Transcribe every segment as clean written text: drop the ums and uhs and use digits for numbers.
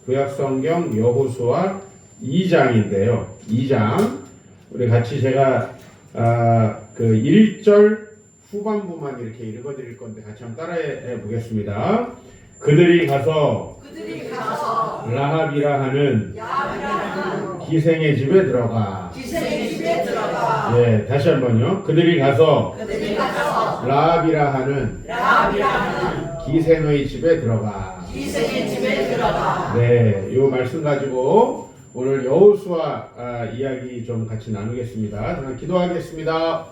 구약성경 여호수아 2장인데요. 2장 우리 같이 제가 그 1절 후반부만 이렇게 읽어드릴 건데 같이 한번 따라해 보겠습니다. 그들이 가서 라합이라 하는 기생의 집에 들어가. 예, 다시 한번요. 그들이 가서 라합이라 하는 기생의 집에 들어가. 네, 이 말씀 가지고 오늘 여호수아 이야기 좀 같이 나누겠습니다. 저는 기도하겠습니다.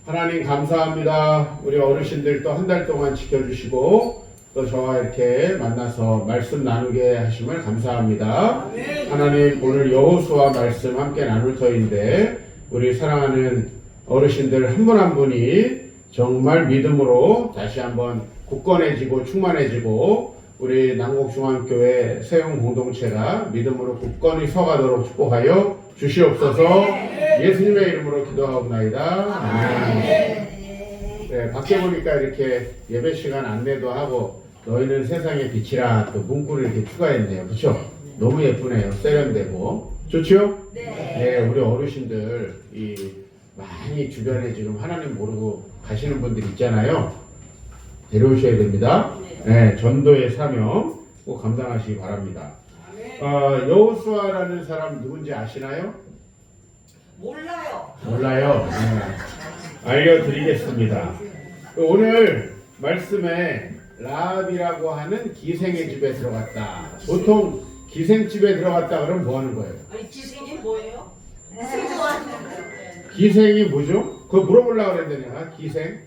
하나님 감사합니다. 우리 어르신들 또 한 달 동안 지켜주시고 또 저와 이렇게 만나서 말씀 나누게 하심을 감사합니다. 하나님 오늘 여호수아 말씀 함께 나눌 터인데 우리 사랑하는 어르신들 한 분 한 분이 정말 믿음으로 다시 한번 굳건해지고 충만해지고 우리 남곡중앙교회 세용 공동체가 믿음으로 굳건히 서가도록 축복하여 주시옵소서. 예수님의 이름으로 기도하옵나이다. 아멘. 네, 밖에 보니까 이렇게 예배 시간 안내도 하고 너희는 세상의 빛이라 또 문구를 이렇게 추가했네요. 그렇죠? 너무 예쁘네요. 세련되고 좋죠? 네, 우리 어르신들 많이 주변에 지금 하나님 모르고 가시는 분들 있잖아요. 데려오셔야 됩니다. 네, 전도의 사명 꼭 감당하시기 바랍니다. 여호수아라는 사람 누군지 아시나요? 몰라요. 네, 알려드리겠습니다. 오늘 말씀에 라합이라고 하는 기생의 집에 들어갔다. 보통 기생집에 들어갔다 그러면 뭐 하는 거예요? 아니 기생이 뭐예요? 기생이 뭐죠? 그거 물어보려고 그랬는데 내가 기생?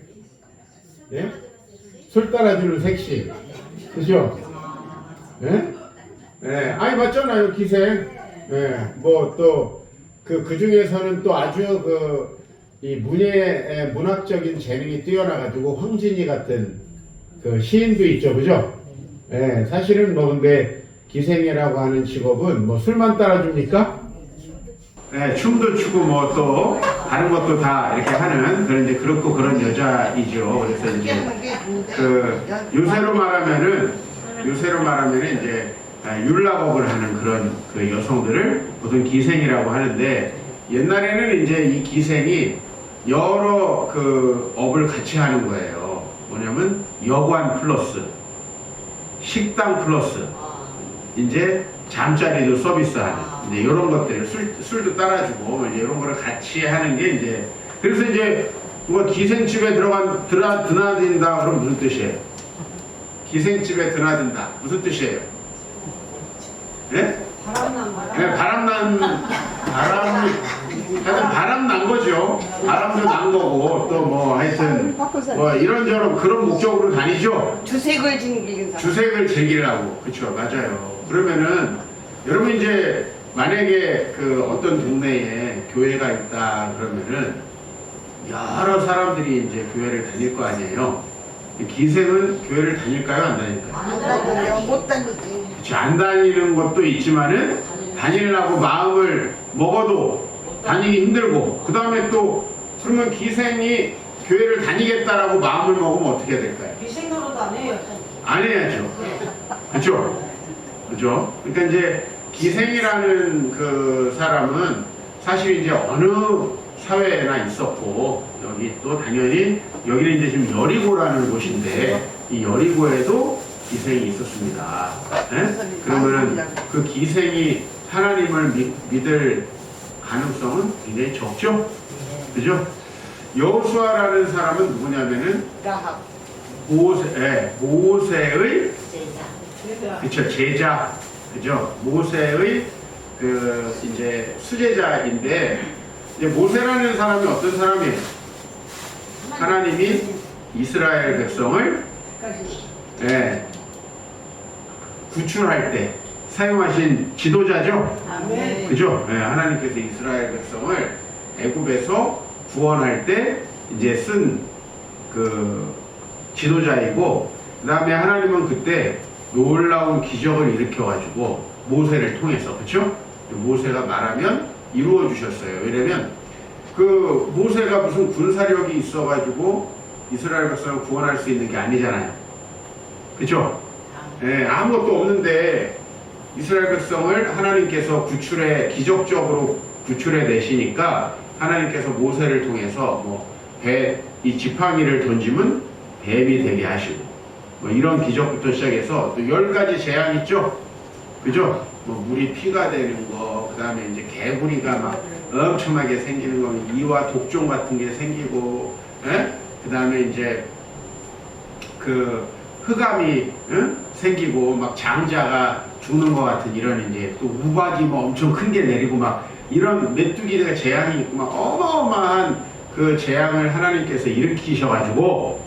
예? 술 따라주는 색시. 그죠? 예? 예, 아니 맞잖아요 기생. 예, 뭐 또 그 중에서는 또 아주 이 문학적인 재능이 뛰어나가지고 황진이 같은 그 시인도 있죠, 그죠? 예, 사실은 뭐 근데 기생이라고 하는 직업은 뭐 술만 따라줍니까? 네, 춤도 추고 뭐 또 다른 것도 다 이렇게 하는 그런 이제 그렇고 그런 여자이죠. 그래서 이제 요새로 말하면은 이제 율락업을 하는 그런 그 여성들을 보통 기생이라고 하는데 옛날에는 이제 이 기생이 여러 그 업을 같이 하는 거예요. 뭐냐면 여관 플러스 식당 플러스 이제 잠자리도 서비스하는 이제 이런 것들 술도 따라주고 이제 이런 거를 같이 하는 게 이제 그래서 이제 누가 기생집에 드나든다 그럼 무슨 뜻이에요? 기생집에 드나든다 무슨 뜻이에요? 네? 바람 난 거죠. 바람도 난 거고 또 뭐 하여튼 뭐 이런저런 그런 목적으로 다니죠. 주색을 즐기려고. 그렇죠, 맞아요. 그러면은 여러분 이제 만약에 그 어떤 동네에 교회가 있다 그러면은 여러 사람들이 이제 교회를 다닐 거 아니에요. 기생은 교회를 다닐까요, 안 다닐까요? 안 다녀요. 못 다니지. 그치, 안 다니는 것도 있지만은 다니려고 마음을 먹어도 다니기 힘들고 그 다음에 또 그러면 기생이 교회를 다니겠다라고 마음을 먹으면 어떻게 될까요? 기생으로도 안 해요. 안 해야죠. 그죠? 그러니까 이제 기생이라는 그 사람은 사실 이제 어느 사회에나 있었고 여기 또 당연히 여기는 이제 지금 여리고라는 곳인데 이 여리고에도 기생이 있었습니다. 네? 그러면은 그 기생이 하나님을 믿을 가능성은 굉장히 적죠? 그죠? 여호수아라는 사람은 누구냐면은 모세의 제자. 그죠? 모세의 그 이제 수제자인데 이제 모세라는 사람이 어떤 사람이에요? 하나님이 이스라엘 백성을 구출할 때 사용하신 지도자죠. 아멘. 그죠? 하나님께서 이스라엘 백성을 애굽에서 구원할 때 이제 쓴 그 지도자이고, 그 다음에 하나님은 그때 놀라운 기적을 일으켜가지고 모세를 통해서, 그쵸? 모세가 말하면 이루어 주셨어요. 왜냐면 그 모세가 무슨 군사력이 있어가지고 이스라엘 백성을 구원할 수 있는 게 아니잖아요. 그쵸? 아무것도 없는데 이스라엘 백성을 하나님께서 기적적으로 구출해 내시니까 하나님께서 모세를 통해서 이 지팡이를 던지면 뱀이 되게 하시고 이런 기적부터 시작해서 또 10가지 재앙 있죠? 그죠? 물이 피가 되는 거, 그 다음에 이제 개구리가 막 엄청나게 생기는 거, 이와 독종 같은 게 생기고, 그 다음에 이제 그 흑암이 생기고 막 장자가 죽는 것 같은 이런 이제 또 우박이 엄청 큰 게 내리고 막 이런 메뚜기가 재앙이 있고 막 어마어마한 그 재앙을 하나님께서 일으키셔가지고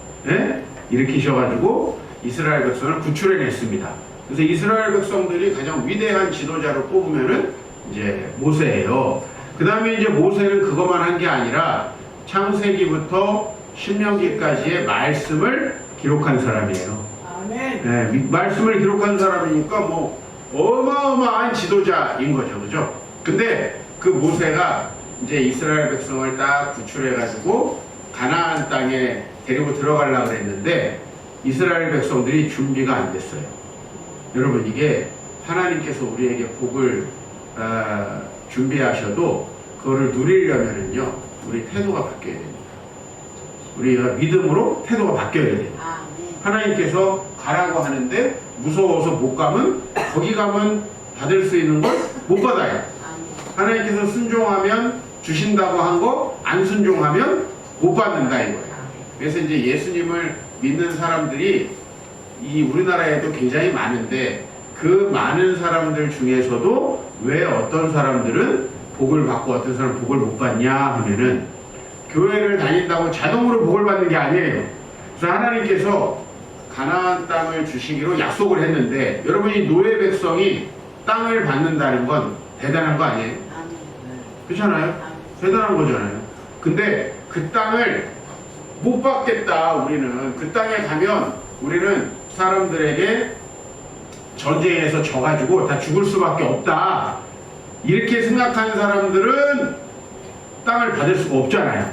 이스라엘 백성을 구출해냈습니다. 그래서 이스라엘 백성들이 가장 위대한 지도자로 뽑으면은 이제 모세예요. 그 다음에 이제 모세는 그것만 한 게 아니라 창세기부터 신명기까지의 말씀을 기록한 사람이에요. 네, 말씀을 기록한 사람이니까 어마어마한 지도자인 거죠, 그죠? 근데 그 모세가 이제 이스라엘 백성을 딱 구출해가지고 가나안 땅에 데리고 들어가려고 했는데 이스라엘 백성들이 준비가 안 됐어요. 여러분, 이게 하나님께서 우리에게 복을 준비하셔도 그거를 누리려면은요, 우리 태도가 바뀌어야 됩니다. 우리가 믿음으로 태도가 바뀌어야 돼요. 하나님께서 가라고 하는데 무서워서 못 가면 거기 가면 받을 수 있는 걸 못 받아요. 하나님께서 순종하면 주신다고 한 거 안 순종하면 못 받는다 이거예요. 그래서 이제 예수님을 믿는 사람들이 이 우리나라에도 굉장히 많은데 그 많은 사람들 중에서도 왜 어떤 사람들은 복을 받고 어떤 사람은 복을 못 받냐 하면은 교회를 다닌다고 자동으로 복을 받는 게 아니에요. 그래서 하나님께서 가나안 땅을 주시기로 약속을 했는데 여러분이 노예 백성이 땅을 받는다는 건 대단한 거 아니에요? 그렇잖아요? 대단한 거잖아요. 근데 그 땅을 못 받겠다. 우리는 그 땅에 가면 우리는 사람들에게 전쟁에서 져가지고 다 죽을 수밖에 없다. 이렇게 생각하는 사람들은 땅을 받을 수가 없잖아요.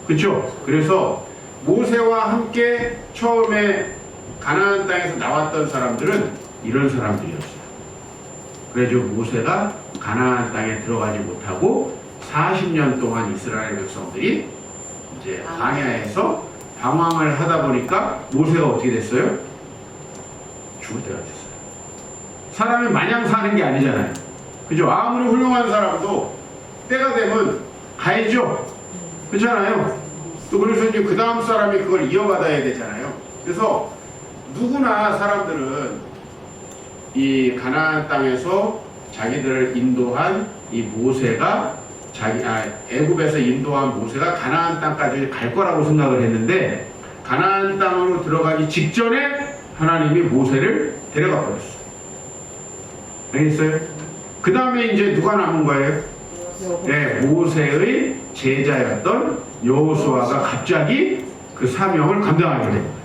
그렇죠? 그래서 모세와 함께 처음에 가나안 땅에서 나왔던 사람들은 이런 사람들이었어요. 그래서 모세가 가나안 땅에 들어가지 못하고 40년 동안 이스라엘 백성들이 이제 광야에서 방황을 하다 보니까 모세가 어떻게 됐어요? 죽을 때가 됐어요. 사람이 마냥 사는 게 아니잖아요. 그죠? 아무리 훌륭한 사람도 때가 되면 가야죠. 그렇잖아요. 또 그래서 이제 그 다음 사람이 그걸 이어받아야 되잖아요. 그래서 누구나 사람들은 이 가나안 땅에서 자기들을 인도한 이 모세가 애굽에서 인도한 모세가 가나안 땅까지 갈 거라고 생각을 했는데 가나안 땅으로 들어가기 직전에 하나님이 모세를 데려가 버렸어요. 알겠어요? 그 다음에 이제 누가 남은 거예요? 네, 모세의 제자였던 여호수아가 갑자기 그 사명을 감당하게 됩니다.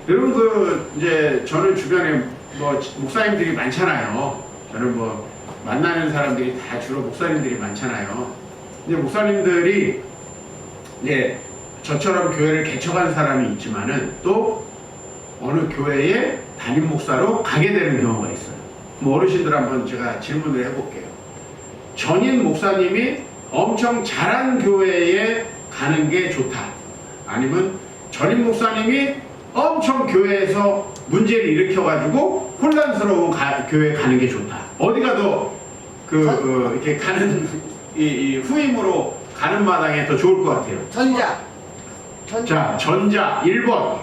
여러분 이제 저는 주변에 목사님들이 많잖아요. 저는 만나는 사람들이 다 주로 목사님들이 많잖아요. 근데 목사님들이 이제 저처럼 교회를 개척한 사람이 있지만은 또 어느 교회에 담임 목사로 가게 되는 경우가 있어요. 어르신들 한번 제가 질문을 해볼게요. 전임 목사님이 엄청 잘한 교회에 가는 게 좋다. 아니면 전임 목사님이 엄청 교회에서 문제를 일으켜가지고 혼란스러운 교회에 가는 게 좋다. 어디가 더 이렇게 가는 이 후임으로 가는 마당에 더 좋을 것 같아요. 자, 전자 1번.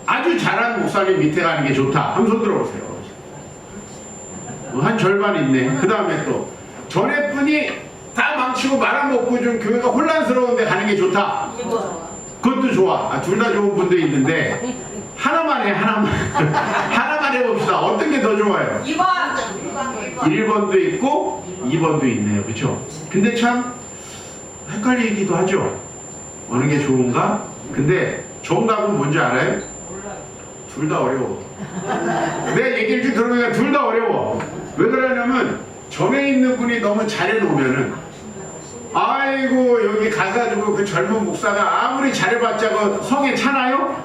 아주 잘한 목사님 밑에 가는 게 좋다. 한 손 들어보세요. 한 절반 있네. 그 다음에 또 전에 분이 다 망치고 말아먹고 좀 교회가 혼란스러운데 가는 게 좋다. 그것도 좋아. 둘 다 좋은 분도 있는데 하나만 해. 하나만 해봅시다. 어떤 게 더 좋아요? 1번도 있고 2번도 있네요. 그렇죠? 근데 참 헷갈리기도 하죠. 어느 게 좋은가? 근데 정답은 뭔지 알아요? 둘 다 어려워. 내 얘기를 좀 들어보니까 둘 다 어려워. 왜 그러냐면 전에 있는 분이 너무 잘해놓으면은 아이고 여기 가가지고 그 젊은 목사가 아무리 잘해봤자 그 성에 차나요?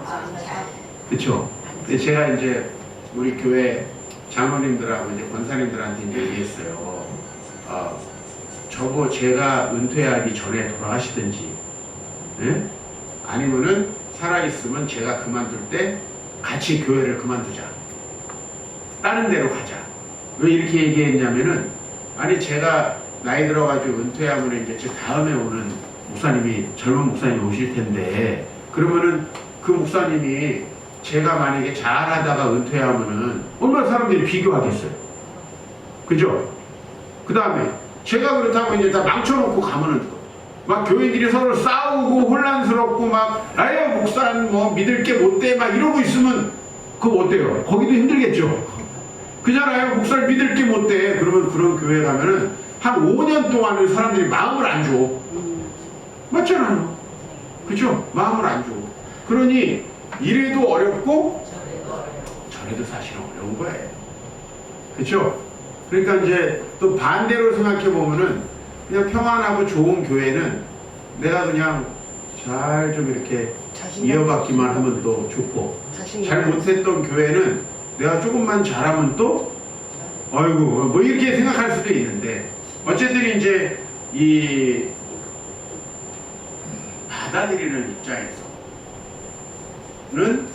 그쵸? 근데 제가 이제 우리 교회 장로님들하고 이제 권사님들한테 이제 얘기했어요. 저거 제가 은퇴하기 전에 돌아가시든지, 예? 아니면은 살아있으면 제가 그만둘 때 같이 교회를 그만두자. 다른 데로 가자. 왜 이렇게 얘기했냐면은, 아니 제가 나이 들어가지고 은퇴하면 이제 제 다음에 오는 목사님이, 젊은 목사님이 오실 텐데, 그러면은 그 목사님이 제가 만약에 잘하다가 은퇴하면은 얼마나 사람들이 비교하겠어요. 그죠? 그 다음에 제가 그렇다고 이제 다 망쳐놓고 가면은 막 교인들이 서로 싸우고 혼란스럽고 막 아유 목사는 뭐 믿을 게 못 돼 막 이러고 있으면 그거 어때요? 거기도 힘들겠죠. 그잖아요. 목사를 믿을 게 못 돼. 그러면 그런 교회 가면은 한 5년 동안은 사람들이 마음을 안 줘. 맞잖아요. 그죠? 마음을 안 줘. 그러니 이래도 어렵고 저래도 사실은 어려운 거예요. 그렇죠? 그러니까 이제 또 반대로 생각해 보면은 그냥 평안하고 좋은 교회는 내가 그냥 잘 좀 이렇게 이어받기만 하면 또 좋고, 잘 못했던 교회는 내가 조금만 잘하면 또 아이고 뭐 이렇게 생각할 수도 있는데, 어쨌든 이제 이 받아들이는 입장에서는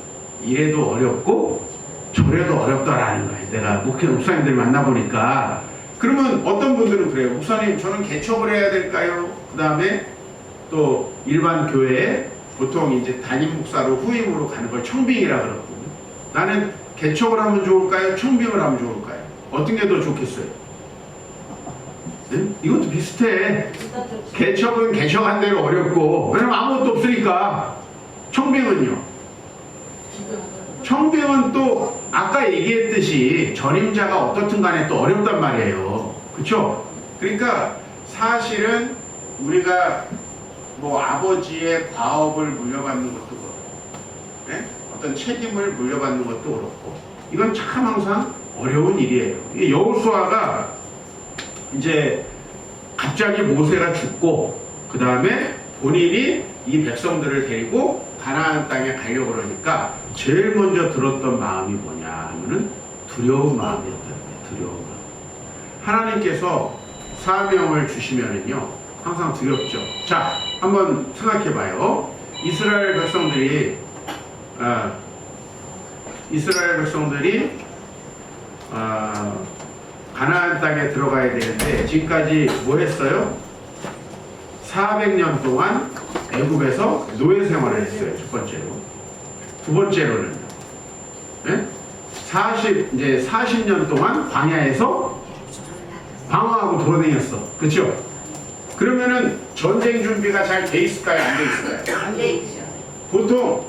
이래도 어렵고 저래도 어렵다라는 거예요. 내가 목사님들 만나보니까. 그러면 어떤 분들은 그래요. 목사님 저는 개척을 해야 될까요? 그 다음에 또 일반 교회에 보통 이제 담임 목사로 후임으로 가는 걸 청빙이라 그러거든요. 나는 개척을 하면 좋을까요? 청빙을 하면 좋을까요? 어떤 게 더 좋겠어요? 네? 이것도 비슷해. 개척은 개척한 대로 어렵고, 왜냐면 아무것도 없으니까. 청빙은요? 청빙은 또 아까 얘기했듯이 전임자가 어떻든 간에 또 어렵단 말이에요. 그쵸? 그러니까 사실은 우리가 뭐 아버지의 과업을 물려받는 것도 그렇고, 네? 어떤 책임을 물려받는 것도 그렇고, 이건 참 항상 어려운 일이에요. 여호수아가 이제 갑자기 모세가 죽고 그 다음에 본인이 이 백성들을 데리고 가나안 땅에 가려고 그러니까 제일 먼저 들었던 마음이 뭐냐 하면은 두려운 마음이었다는 거예요. 두려운 마음. 하나님께서 사명을 주시면은요 항상 두렵죠. 자, 한번 생각해 봐요. 이스라엘 백성들이 가나안 땅에 들어가야 되는데 지금까지 뭐 했어요? 400년 동안 애굽에서 노예 생활을 했어요. 첫 번째로. 두 번째로는 네? 40년 동안 광야에서 방황하고 돌아다녔어. 그렇죠? 그러면은 전쟁 준비가 잘 돼 있을까요? 안 돼 있을까요? 안 돼 있죠. 보통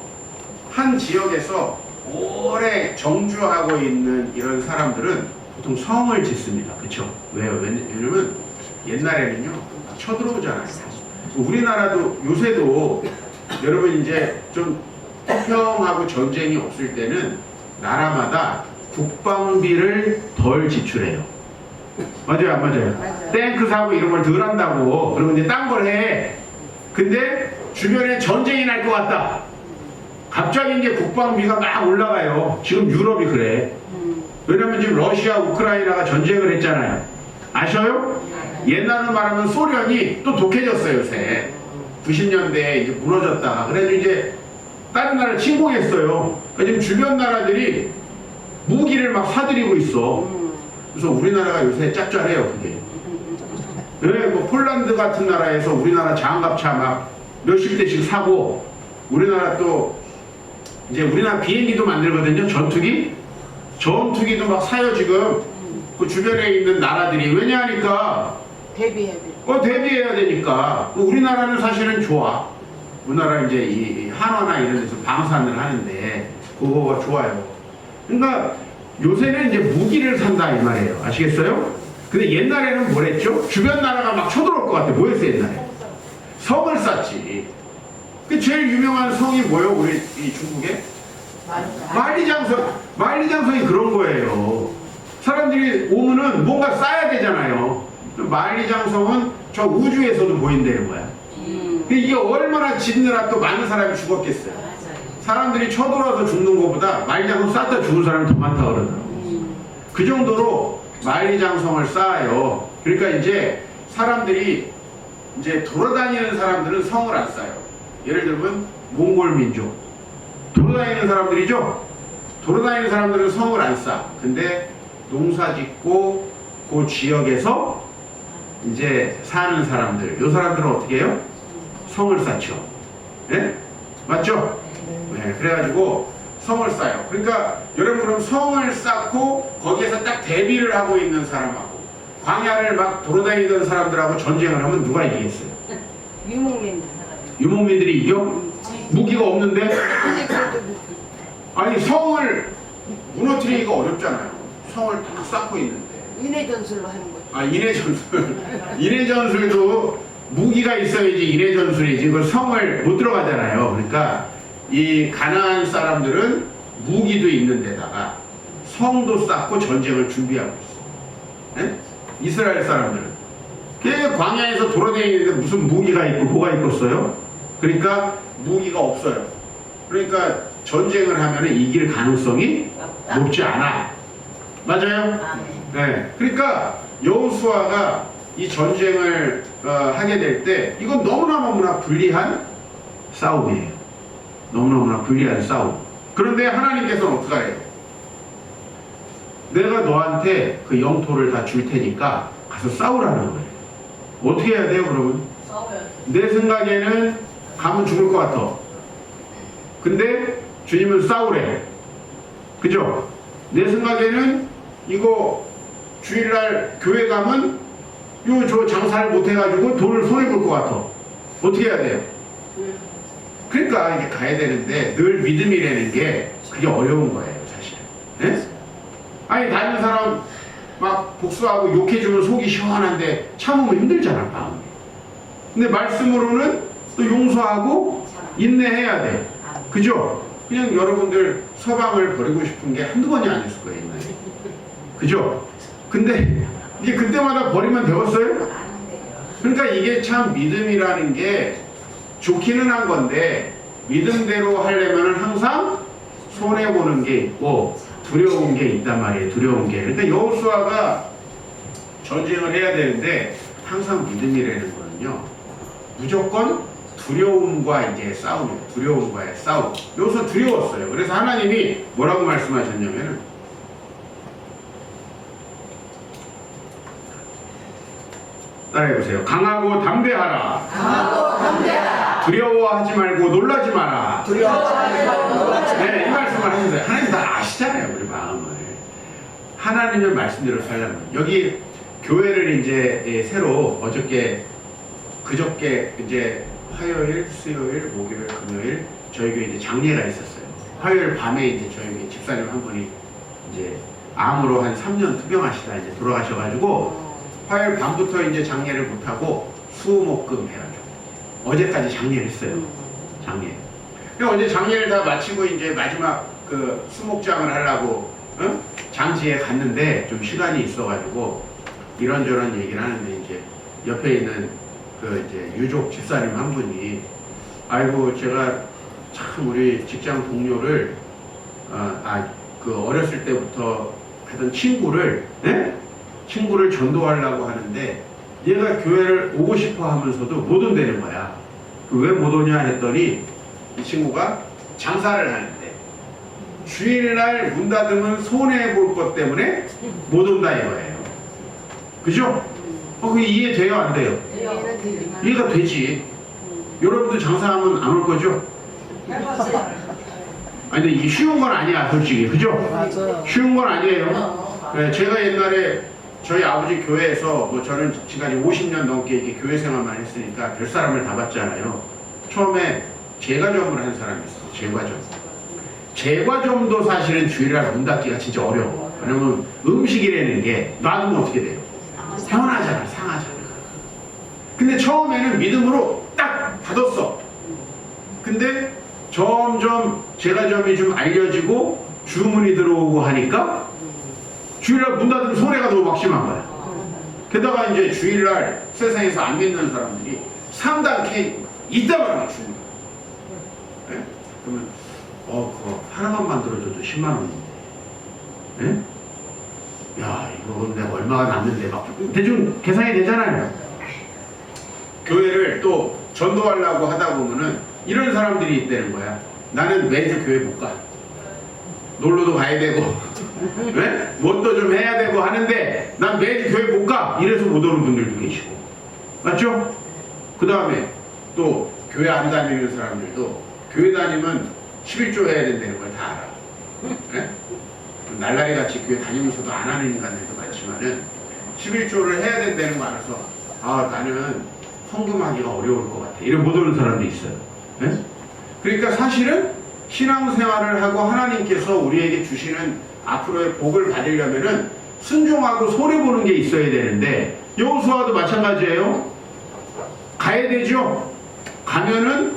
한 지역에서 오래 정주하고 있는 이런 사람들은 보통 성을 짓습니다. 그렇죠? 왜요? 왜냐면 옛날에는요 쳐들어오잖아요. 우리나라도 요새도 여러분 이제 좀 태평하고 전쟁이 없을 때는 나라마다 국방비를 덜 지출해요. 맞아요, 안 맞아요? 맞아요. 탱크 사고 이런 걸 덜 한다고. 그러면 이제 딴 걸 해. 근데 주변에 전쟁이 날 것 같다. 갑자기 이제 국방비가 막 올라가요. 지금 유럽이 그래. 왜냐면 지금 러시아, 우크라이나가 전쟁을 했잖아요. 아셔요? 옛날로 말하면 소련이 또 독해졌어요, 요새. 90년대에 이제 무너졌다가. 그래도 이제 다른 나라를 침공했어요. 그러니까 지금 주변 나라들이 무기를 막 사들이고 있어. 그래서 우리나라가 요새 짭짤해요, 그게. 네, 뭐 폴란드 같은 나라에서 우리나라 장갑차 막 몇십 대씩 사고, 우리나라 또 이제 우리나라 비행기도 만들거든요, 전투기도 막 사요 지금. 그 주변에 있는 나라들이. 왜냐하니까 대비해야 돼. 대비해야 되니까. 우리나라는 사실은 좋아. 우리나라 이제 이 한화나 이런 데서 방산을 하는데 그거가 좋아요. 그러니까 요새는 이제 무기를 산다 이 말이에요. 아시겠어요? 근데 옛날에는 뭐랬죠? 주변 나라가 막 쳐들어올 것 같아. 뭐였어 옛날에? 성을 쌓지. 그 제일 유명한 성이 뭐예요? 우리 이 중국에? 만리장성이 그런 거예요. 사람들이 오면은 뭔가 쌓아야 되잖아요. 만리장성은 저 우주에서도 보인다는 거야. 이게 얼마나 짓느라 또 많은 사람이 죽었겠어요. 사람들이 쳐들어와서 죽는 것보다 만리장성 쌓다 죽은 사람이 더 많다 그러더라고. 그 정도로 만리장성을 쌓아요. 그러니까 이제 사람들이 이제 돌아다니는 사람들은 성을 안 쌓아요. 예를 들면 몽골 민족 돌아다니는 사람들이죠. 돌아다니는 사람들은 성을 안 쌓아. 근데 농사 짓고 그 지역에서 이제 사는 사람들, 이 사람들은 어떻게 해요? 성을 쌓죠. 예? 맞죠? 네, 그래가지고 성을 쌓아요. 그러니까 여러분 그럼 성을 쌓고 거기에서 딱 대비를 하고 있는 사람하고 광야를 막 돌아다니던 사람들하고 전쟁을 하면 누가 이기겠어요? 유목민. 유목민들이 이겨? 무기가 없는데? 아니 성을 무너뜨리기가 어렵잖아요. 성을 딱 쌓고 있는데. 인해 전술로 하는 거죠. 아, 인해전술. 인해전술도 무기가 있어야지 인해전술이지. 그 성을 못 들어가잖아요. 그러니까 이 가나안 사람들은 무기도 있는 데다가 성도 쌓고 전쟁을 준비하고 있어. 네? 이스라엘 사람들은. 그 광야에서 돌아다니는데 무슨 무기가 있고 뭐가 있겠어요? 그러니까 무기가 없어요. 그러니까 전쟁을 하면 이길 가능성이 높지 않아. 맞아요? 네. 그러니까 여호수아가 이 전쟁을 하게 될 때 이건 너무나 불리한 싸움이에요. 너무나 불리한 싸움. 그런데 하나님께서는 어떻게 해요? 내가 너한테 그 영토를 다 줄 테니까 가서 싸우라는 거예요. 어떻게 해야 돼요, 그러면? 내 생각에는 가면 죽을 것 같아. 근데 주님은 싸우래. 그죠? 내 생각에는 이거 주일날 교회 가면 저 장사를 못 해가지고 돈을 손해볼 것 같아. 어떻게 해야 돼요? 그러니까 이게 가야 되는데 늘 믿음이라는 게 그게 어려운 거예요, 사실은. 네? 아니 다른 사람 막 복수하고 욕해주면 속이 시원한데 참으면 힘들잖아, 마음이. 근데 말씀으로는 또 용서하고 인내해야 돼. 그죠? 그냥 여러분들 서방을 버리고 싶은 게 한두 번이 아니었을 거예요, 옛날에. 그죠? 근데 이게 그때마다 버리면 되었어요? 그러니까 이게 참 믿음이라는 게 좋기는 한 건데 믿음대로 하려면 항상 손해보는 게 있고 두려운 게 있단 말이에요. 두려운 게. 그러니까 여호수아가 전쟁을 해야 되는데 항상 믿음이라는 거는요, 무조건 두려움과 이제 싸움이에요. 두려움과의 싸움. 여기서 두려웠어요. 그래서 하나님이 뭐라고 말씀하셨냐면은 따라해보세요. 강하고 담대하라. 강하고 담대하라. 두려워하지 말고 놀라지 마라. 두려워하지 말고 놀라지 마라. 네, 이 말씀을 하셨어요. 하나님 다 아시잖아요, 우리 마음을. 하나님의 말씀대로 살려면 여기 교회를 이제 새로 그저께 이제 화요일, 수요일, 목요일, 금요일 저희 교회 이제 장례가 있었어요. 화요일 밤에 이제 저희 교회 집사님 한 분이 이제 암으로 한 3년 투병하시다 이제 돌아가셔가지고 화요일 밤부터 이제 장례를 못하고 수목금 해가지고 어제까지 장례를 했어요. 장례. 어제 장례를 다 마치고 이제 마지막 그 수목장을 하려고 장지에 갔는데 좀 시간이 있어가지고 이런저런 얘기를 하는데 이제 옆에 있는 그 이제 유족 집사님 한 분이 아이고 제가 참 우리 직장 동료를 그 어렸을 때부터 하던 친구를 전도하려고 하는데 얘가 교회를 오고 싶어 하면서도 못 온다는 거야. 왜 못 오냐 했더니 이 친구가 장사를 하는데 주일날 문 닫으면 손해볼 것 때문에 못 온다 이거예요. 그죠? 그게 이해돼요, 안 돼요? 이해가 되지. 여러분들 장사하면 안 올 거죠? 아니 근데 이게 쉬운 건 아니야, 솔직히. 그죠? 맞아요. 쉬운 건 아니에요. 네, 제가 옛날에 저희 아버지 교회에서 뭐 저는 지금까지 50년 넘게 이렇게 교회 생활만 했으니까 별 사람을 다 봤잖아요. 처음에 제과점을 한 사람이 있어요. 제과점도 사실은 주일날 문 닫기가 진짜 어려워. 왜냐면 음식이라는 게 놔두면 어떻게 돼요? 상하잖아. 근데 처음에는 믿음으로 딱 닫았어. 근데 점점 제과점이 좀 알려지고 주문이 들어오고 하니까 주일날 문 닫으면 손해가 너무 막심한 거야. 게다가 이제 주일날 세상에서 안 믿는 사람들이 3단 케이크 이따가 하나 주는 거야. 네? 그러면 그거 하나만 만들어줘도 10만 원인데. 네? 야, 이거 내가 얼마가 남는데 막 대충 계산이 되잖아요. 교회를 또 전도하려고 하다 보면은 이런 사람들이 있다는 거야. 나는 매주 교회 못 가. 놀러도 가야 되고, 네? 뭣도 좀 해야 되고 하는데 난 매주 교회 못 가. 이래서 못 오는 분들도 계시고, 맞죠? 그 다음에 또 교회 안 다니는 사람들도 교회 다니면 11조 해야 된다는 걸 다 알아. 네? 날라리 같이 교회 다니면서도 안 하는 인간들도 많지만은 11조를 해야 된다는 거 알아서 아, 나는 헌금하기가 어려울 것 같아. 이런 못 오는 사람도 있어요. 네? 그러니까 사실은 신앙생활을 하고 하나님께서 우리에게 주시는 앞으로의 복을 받으려면은 순종하고 손해보는 게 있어야 되는데 여호수아도 마찬가지예요. 가야 되죠. 가면은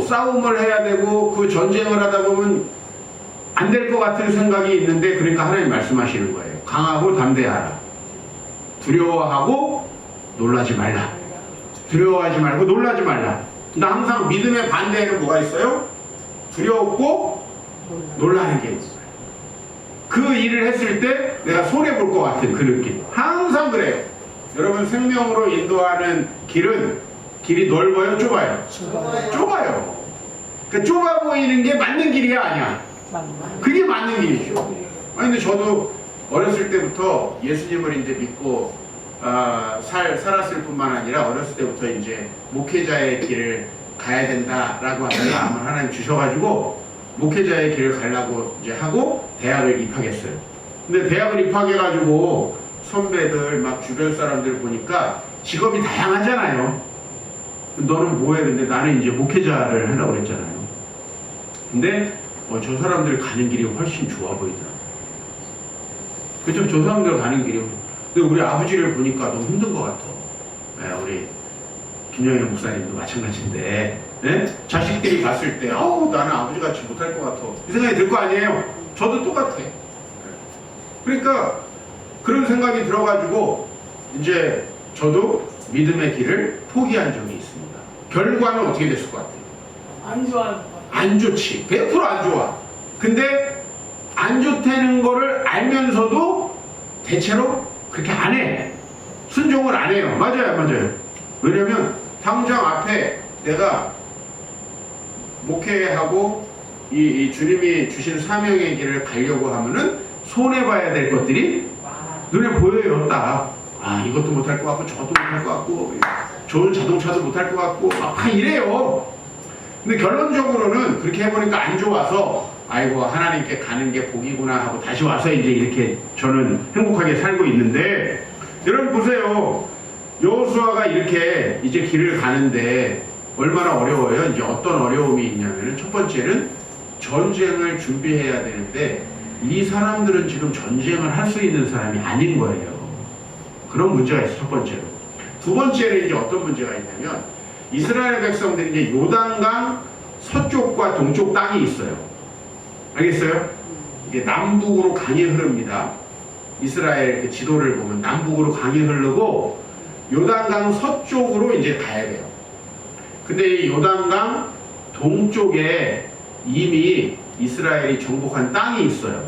싸움을 해야 되고 그 전쟁을 하다 보면 안 될 것 같은 생각이 있는데 그러니까 하나님 말씀하시는 거예요. 강하고 담대하라. 두려워하고 놀라지 말라. 두려워하지 말고 놀라지 말라. 나 항상 믿음의 반대에는 뭐가 있어요? 두려웠고 놀라는 게 있어요. 그 일을 했을 때 내가 손해볼 것 같은 그 느낌. 항상 그래요. 여러분 생명으로 인도하는 길이 넓어요? 좁아요? 좁아요. 그러니까 좁아 보이는 게 맞는 길이야 아니야? 그게 맞는 길이죠. 아니 근데 저도 어렸을 때부터 예수님을 이제 믿고 살았을 뿐만 아니라 어렸을 때부터 이제 목회자의 길을 가야 된다라고 하는 마음을 하나님 주셔가지고 목회자의 길을 가려고 이제 하고 대학을 입학했어요. 근데 대학을 입학해가지고 선배들 막 주변 사람들 보니까 직업이 다양하잖아요. 너는 뭐해? 근데 나는 이제 목회자를 하려고 그랬잖아요. 근데 저 사람들 가는 길이 훨씬 좋아 보이더라고요. 그쵸? 저 사람들 가는 길이. 근데 우리 아버지를 보니까 너무 힘든 것 같아. 네, 우리 김영일 목사님도 마찬가지인데, 네? 자식들이 봤을 때, 나는 아버지같이 못할 것 같아. 이 생각이 들 거 아니에요? 저도 똑같아. 네. 그러니까 그런 생각이 들어가지고 이제 저도 믿음의 길을 포기한 적이 있습니다. 결과는 어떻게 됐을 것 같아요? 안 좋아요. 안 좋지. 100% 안 좋아. 근데 안 좋다는 거를 알면서도 대체로 그렇게 안 해. 순종을 안 해요. 맞아요. 왜냐면 당장 앞에 내가 목회하고 이 주님이 주신 사명의 길을 가려고 하면은 손해봐야 될 것들이 눈에 보여요. 딱. 이것도 못할 것 같고 저것도 못할 것 같고 좋은 자동차도 못할 것 같고 막 이래요. 근데 결론적으로는 그렇게 해보니까 안 좋아서 아이고 하나님께 가는 게 복이구나 하고 다시 와서 이제 이렇게 저는 행복하게 살고 있는데 여러분 보세요. 여호수아가 이렇게 이제 길을 가는데 얼마나 어려워요. 이제 어떤 어려움이 있냐면은 첫 번째는 전쟁을 준비해야 되는데 이 사람들은 지금 전쟁을 할 수 있는 사람이 아닌 거예요. 그런 문제가 있어요. 첫 번째로. 두 번째는 이제 어떤 문제가 있냐면 이스라엘 백성들이 이제 요단강 서쪽과 동쪽 땅이 있어요. 알겠어요? 이게 남북으로 강이 흐릅니다. 이스라엘 그 지도를 보면 남북으로 강이 흐르고 요단강 서쪽으로 이제 가야 돼요. 근데 이 요단강 동쪽에 이미 이스라엘이 정복한 땅이 있어요.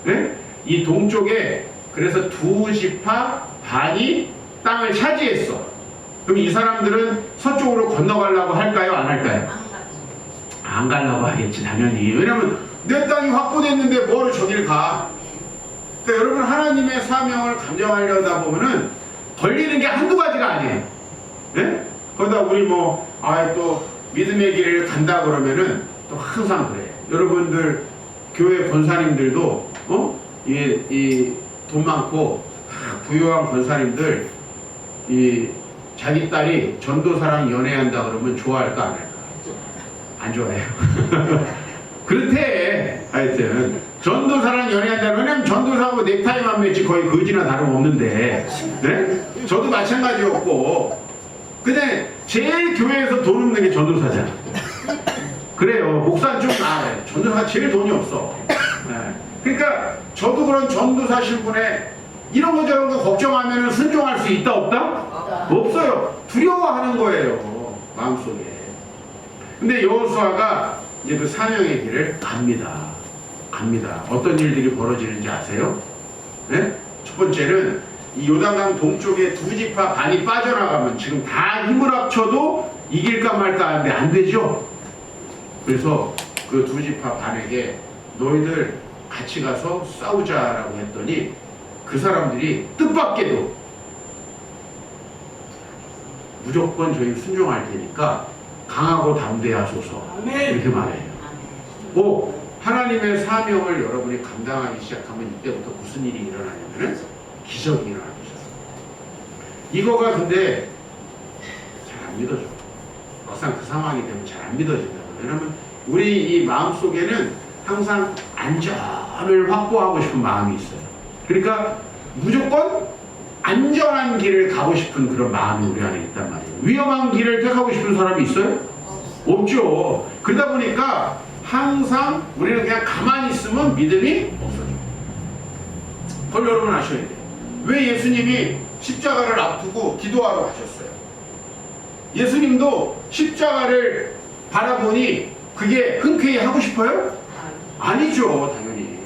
네? 이 동쪽에 그래서 두 지파 반이 땅을 차지했어. 그럼 이 사람들은 서쪽으로 건너가려고 할까요? 안 할까요? 안 가려고 하겠지 당연히. 왜냐면 내 땅이 확보됐는데 뭐를 저길 가. 그러니까 여러분 하나님의 사명을 감정하려다 보면은 걸리는 게 한두 가지가 아니에요. 네? 거기다 우리 또 믿음의 길을 간다 그러면은 또 항상 그래요. 여러분들 교회 권사님들도 이 돈 많고 부유한 권사님들 이 자기 딸이 전도사랑 연애한다 그러면 좋아할까 안 할까? 안 좋아해요. 그렇대. 하여튼 전도사랑 연애한다. 왜냐면 전도사하고 넥타이만 맺지 거의 거지나 다름없는데, 네? 저도 마찬가지였고. 근데 제일 교회에서 돈 없는 게 전도사잖아. 그래요. 목사는 좀 나아요. 전도사가 제일 돈이 없어. 네. 그러니까 저도 그런 전도사 신분에 이런 거 저런 거 걱정하면 순종할 수 있다 없다? 없어요. 두려워하는 거예요. 마음속에. 근데 여호수아가 이제 그 사명의 길을 갑니다. 어떤 일들이 벌어지는지 아세요? 네? 첫 번째는 이 요단강 동쪽에 두 지파 반이 빠져나가면 지금 다 힘을 합쳐도 이길까 말까 하는데 안 되죠. 그래서 그 두 지파 반에게 너희들 같이 가서 싸우자라고 했더니 그 사람들이 뜻밖에도 무조건 저희 순종할 테니까 강하고 담대하소서 이렇게 말해요. 하나님의 사명을 여러분이 감당하기 시작하면 이때부터 무슨 일이 일어나냐면은 기적이 일어나기 시작합니다. 이거가 근데 잘 안 믿어져. 막상 그 상황이 되면 잘 안 믿어진다고. 왜냐하면 우리 이 마음속에는 항상 안전을 확보하고 싶은 마음이 있어요. 그러니까 무조건 안전한 길을 가고 싶은 그런 마음이 우리 안에 있단 말이에요. 위험한 길을 택하고 싶은 사람이 있어요? 없죠. 그러다 보니까 항상 우리는 그냥 가만히 있으면 믿음이 없어져. 그걸 여러분 아셔야 돼요. 왜 예수님이 십자가를 앞두고 기도하러 가셨어요? 예수님도 십자가를 바라보니 그게 흔쾌히 하고 싶어요? 아니죠, 당연히.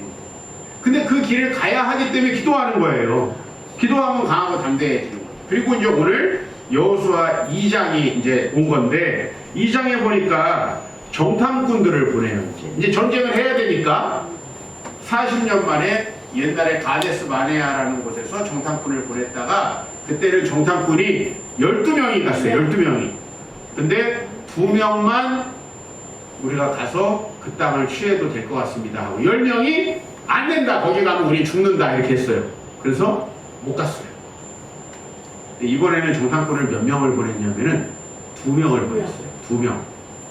근데 그 길을 가야 하기 때문에 기도하는 거예요. 기도하면 강하고 담대해지는 거예요. 그리고 이제 오늘 여호수아 2장이 이제 온 건데 2장에 보니까 정탐꾼들을 보내요. 이제 전쟁을 해야 되니까 40년 만에 옛날에 가데스 마네아라는 곳에서 정탐꾼을 보냈다가 그때는 정탐꾼이 12명이 갔어요. 12명이. 근데 2명만 우리가 가서 그 땅을 취해도 될 것 같습니다 하고 10명이 안 된다. 거기 가면 우리 죽는다. 이렇게 했어요. 그래서 못 갔어요. 이번에는 정탐꾼을 몇 명을 보냈냐면은 2명을 보냈어요.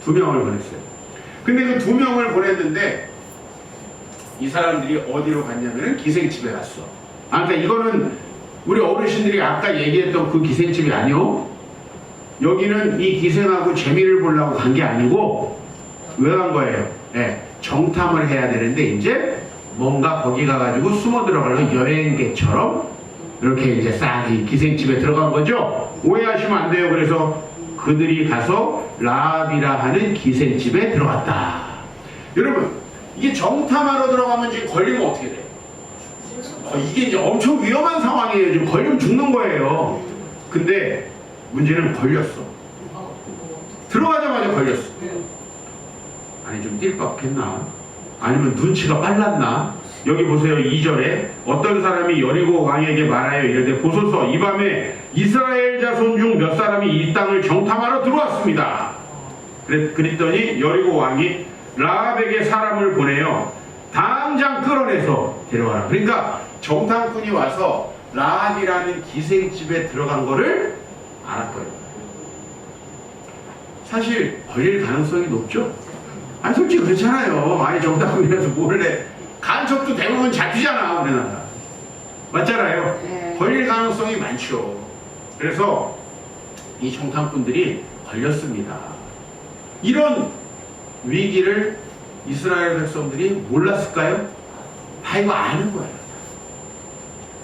2명을 보냈어요. 근데 그 2명을 보냈는데 이 사람들이 어디로 갔냐면은 기생집에 갔어. 그러니까 이거는 우리 어르신들이 아까 얘기했던 그 기생집이 아니요. 여기는 이 기생하고 재미를 보려고 간 게 아니고 왜 간 거예요? 네, 정탐을 해야 되는데 이제 뭔가 거기 가가지고 숨어 들어가려고 여행객처럼 이렇게 이제 싹 이 기생집에 들어간 거죠. 오해하시면 안 돼요. 그래서 그들이 가서 라합이라 하는 기생집에 들어갔다. 여러분, 이게 정탐하러 들어가면 지금 걸리면 어떻게 돼요? 이게 이제 엄청 위험한 상황이에요. 지금 걸리면 죽는 거예요. 근데 문제는 걸렸어. 들어가자마자 걸렸어. 아니 좀 띨박했나? 아니면 눈치가 빨랐나? 여기 보세요. 2절에 어떤 사람이 여리고 왕에게 말하여 이르되 보소서 이 밤에 이스라엘 자손 중 몇 사람이 이 땅을 정탐하러 들어왔습니다. 그랬더니 여리고 왕이 라합에게 사람을 보내요. 당장 끌어내서 데려와라. 그러니까 정탐꾼이 와서 라합이라는 기생집에 들어간 거를 알았거든요. 사실 걸릴 가능성이 높죠? 아니 솔직히 그렇잖아요. 아니 정탐꾼이라서 몰래 간첩도 대부분 잡히잖아 우리나라. 맞잖아요. 네. 걸릴 가능성이 많죠. 그래서 이 정탐꾼들이 걸렸습니다. 이런 위기를 이스라엘 백성들이 몰랐을까요? 다 이거 아는 거예요.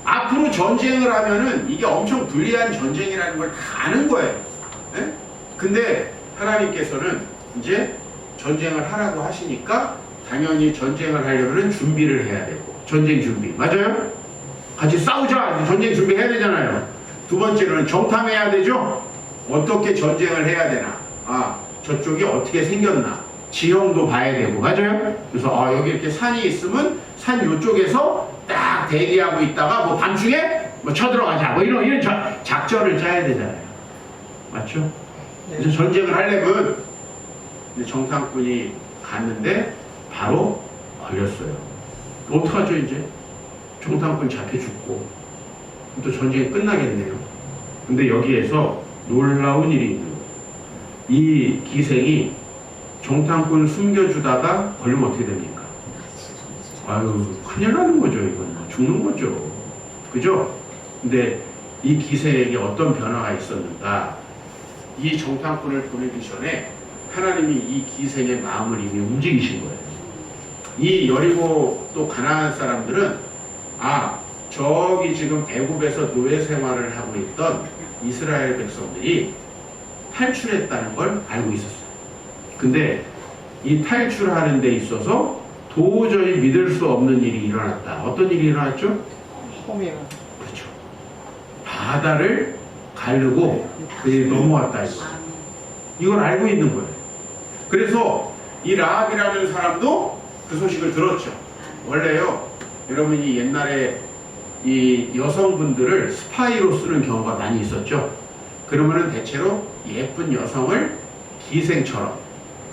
앞으로 전쟁을 하면은 이게 엄청 불리한 전쟁이라는 걸 다 아는 거예요. 네? 근데 하나님께서는 이제 전쟁을 하라고 하시니까 당연히 전쟁을 하려면 준비를 해야 되고 전쟁 준비 맞아요? 같이 싸우자 전쟁 준비해야 되잖아요. 두 번째로는 정탐해야 되죠. 어떻게 전쟁을 해야 되나 저쪽이 어떻게 생겼나 지형도 봐야 되고 맞아요? 그래서 여기 이렇게 산이 있으면 산 요쪽에서 딱 대기하고 있다가 뭐 밤중에 뭐 쳐들어가자 뭐 이런 작전을 짜야 되잖아요. 맞죠? 그래서 전쟁을 하려면 정탐꾼이 갔는데 바로 걸렸어요. 어떡하죠 이제? 정탐꾼 잡혀 죽고 또 전쟁이 끝나겠네요. 근데 여기에서 놀라운 일이 있는 거예요. 이 기생이 정탐꾼 숨겨주다가 걸리면 어떻게 됩니까? 아유 큰일 나는 거죠. 이건 죽는 거죠. 그죠? 근데 이 기생에게 어떤 변화가 있었는가? 이 정탐꾼을 보내기 전에 하나님이 이 기생의 마음을 이미 움직이신 거예요. 이 여리고 또 가나안 사람들은 저기 지금 애굽에서 노예 생활을 하고 있던 이스라엘 백성들이 탈출했다는 걸 알고 있었어요. 근데 이 탈출하는 데 있어서 도저히 믿을 수 없는 일이 일어났다. 어떤 일이 일어났죠? 바다를 가르고 그들이 넘어왔다 이거. 이걸 알고 있는 거예요. 그래서 이 라합이라는 사람도 그 소식을 들었죠. 원래요, 여러분이 옛날에 이 여성분들을 스파이로 쓰는 경우가 많이 있었죠. 그러면은 대체로 예쁜 여성을 기생처럼